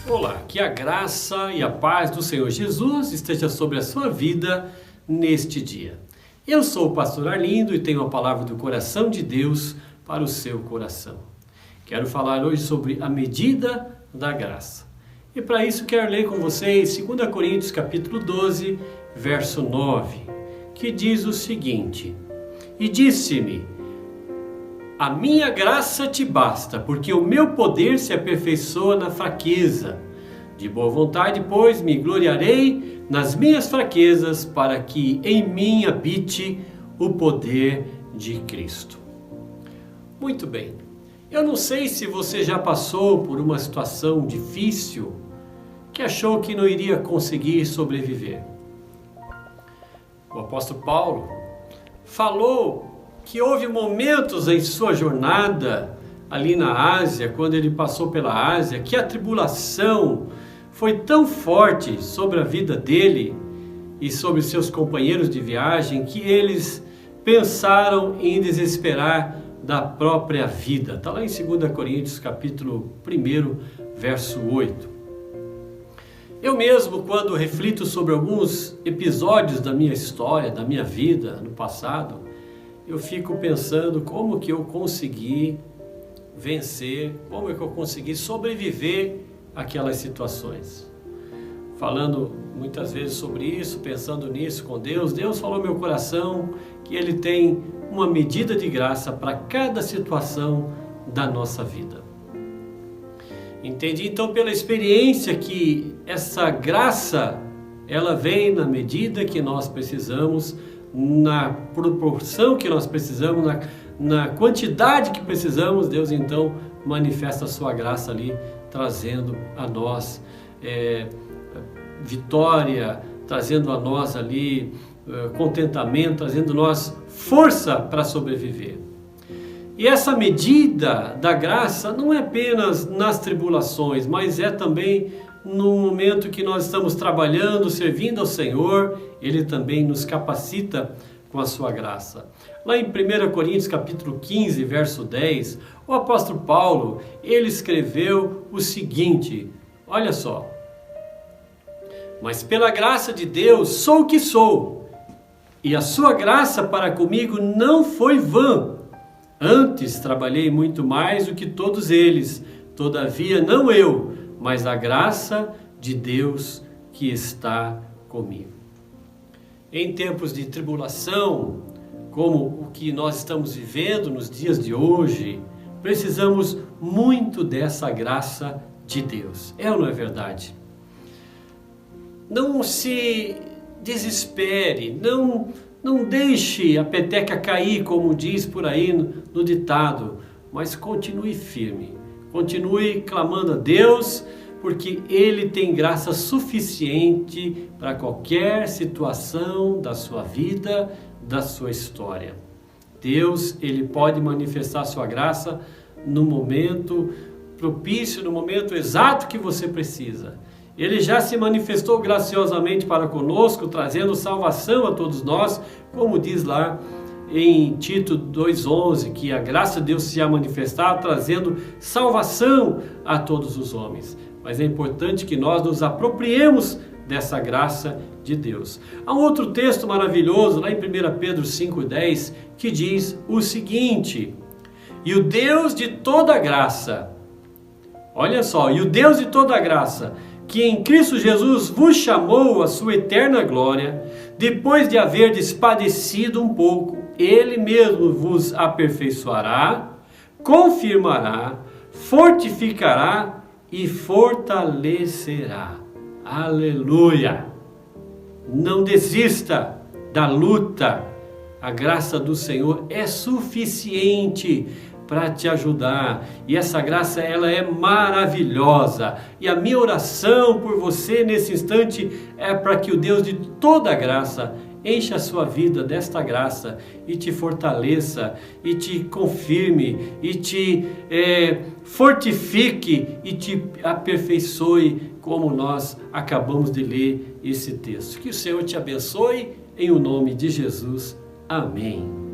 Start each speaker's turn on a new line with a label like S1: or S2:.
S1: Olá, que a graça e a paz do Senhor Jesus esteja sobre a sua vida neste dia. Eu sou o pastor Arlindo e tenho a palavra do coração de Deus para o seu coração. Quero falar hoje sobre a medida da graça. E para isso quero ler com vocês 2 Coríntios capítulo 12, verso 9, que diz o seguinte: E disse-me: A minha graça te basta, porque o meu poder se aperfeiçoa na fraqueza. De boa vontade, pois, me gloriarei nas minhas fraquezas, para que em mim habite o poder de Cristo. Muito bem. Eu não sei se você já passou por uma situação difícil que achou que não iria conseguir sobreviver. O apóstolo Paulo falou que houve momentos em sua jornada ali na Ásia, quando ele passou pela Ásia, que a tribulação foi tão forte sobre a vida dele e sobre seus companheiros de viagem que eles pensaram em desesperar da própria vida. Está lá em 2 Coríntios capítulo 1, verso 8. Eu mesmo, quando reflito sobre alguns episódios da minha história, da minha vida no passado, eu fico pensando como que eu consegui vencer, como é que eu consegui sobreviver àquelas situações. Falando muitas vezes sobre isso, pensando nisso com Deus, Deus falou no meu coração que Ele tem uma medida de graça para cada situação da nossa vida. Entendi então pela experiência que essa graça, ela vem na medida que nós precisamos, na proporção que nós precisamos, na quantidade que precisamos. Deus então manifesta a sua graça ali, trazendo a nós vitória, trazendo a nós ali contentamento, trazendo a nós força para sobreviver. E essa medida da graça não é apenas nas tribulações, mas é também no momento que nós estamos trabalhando, servindo ao Senhor. Ele também nos capacita com a sua graça. Lá em 1 Coríntios capítulo 15, verso 10, o apóstolo Paulo, ele escreveu o seguinte, olha só: Mas pela graça de Deus sou o que sou, e a sua graça para comigo não foi vã. Antes trabalhei muito mais do que todos eles, todavia não eu, mas a graça de Deus que está comigo. Em tempos de tribulação, como o que nós estamos vivendo nos dias de hoje, precisamos muito dessa graça de Deus. É ou não é verdade? Não se desespere, não deixe a peteca cair, como diz por aí no ditado, mas continue firme, continue clamando a Deus, porque Ele tem graça suficiente para qualquer situação da sua vida, da sua história. Deus, Ele pode manifestar a sua graça no momento propício, no momento exato que você precisa. Ele já se manifestou graciosamente para conosco, trazendo salvação a todos nós, como diz lá em Tito 2,11, que a graça de Deus se há manifestado, trazendo salvação a todos os homens. Mas é importante que nós nos apropriemos dessa graça de Deus. Há um outro texto maravilhoso, lá em 1 Pedro 5,10, que diz o seguinte: E o Deus de toda graça, olha só, e o Deus de toda graça, que em Cristo Jesus vos chamou à sua eterna glória, depois de haverdes padecido um pouco, Ele mesmo vos aperfeiçoará, confirmará, fortificará e fortalecerá. Aleluia! Não desista da luta. A graça do Senhor é suficiente para te ajudar, e essa graça, ela é maravilhosa, e a minha oração por você nesse instante é para que o Deus de toda graça encha a sua vida desta graça e te fortaleça, e te confirme, e te fortifique, e te aperfeiçoe, como nós acabamos de ler esse texto. Que o Senhor te abençoe, em o nome de Jesus. Amém.